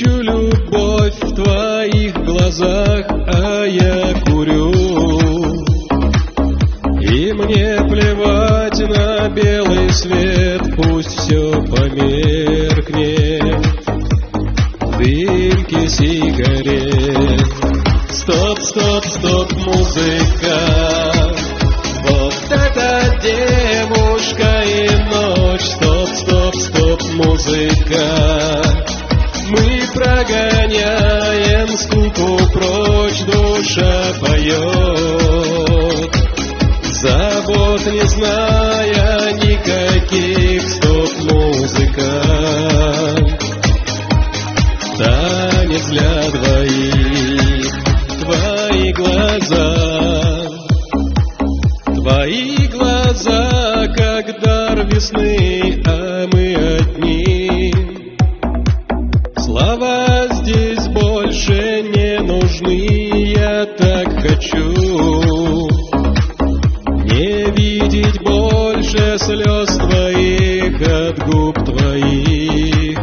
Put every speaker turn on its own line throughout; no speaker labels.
Ищу любовь в твоих глазах, а я курю. И мне плевать на белый свет, пусть все померкнет в дымке сигарет. Стоп, стоп, стоп, музыка, вот это девушка и ночь. Стоп, стоп, стоп, музыка, мы прогоняем скуку прочь, душа поет, забот не зная никаких. Стоп, музыка, танец для двоих. Твои глаза, как дар весны, а мы одни. Слова здесь больше не нужны, я так хочу не видеть больше слез твоих от губ твоих.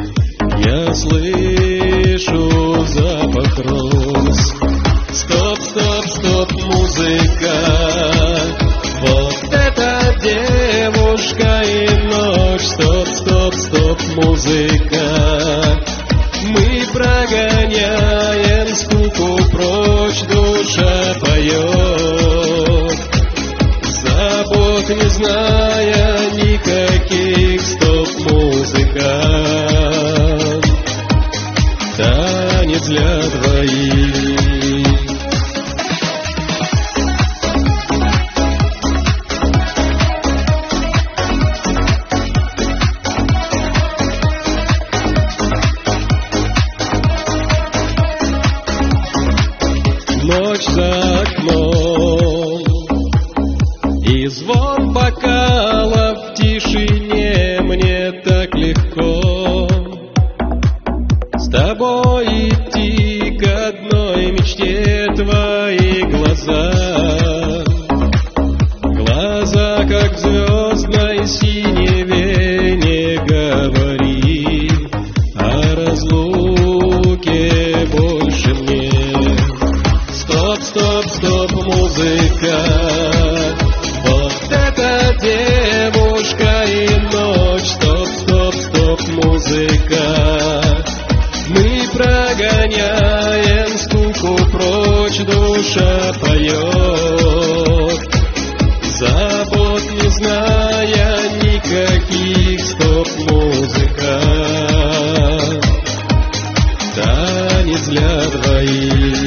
Я слышу запах роз. Стоп, стоп, стоп, музыка, вот это девушка и ночь. Стоп, стоп, стоп, музыка, мы прогоняем скуку прочь, душа поет, забот не зная никаких. Стоп, музыка, танец для двоих. Ночь за окном и звон бокалов в тишине. Мне так легко с тобой идти к одной мечте. Твои глаза, как в звездной синеве. Не говори о разлуке больше мне. Стоп, стоп, стоп, музыка, вот это девушка и ночь. Стоп, стоп, стоп, музыка, мы прогоняем скуку прочь, душа поет, забот не зная никаких. Стоп, музыка, танец для двоих.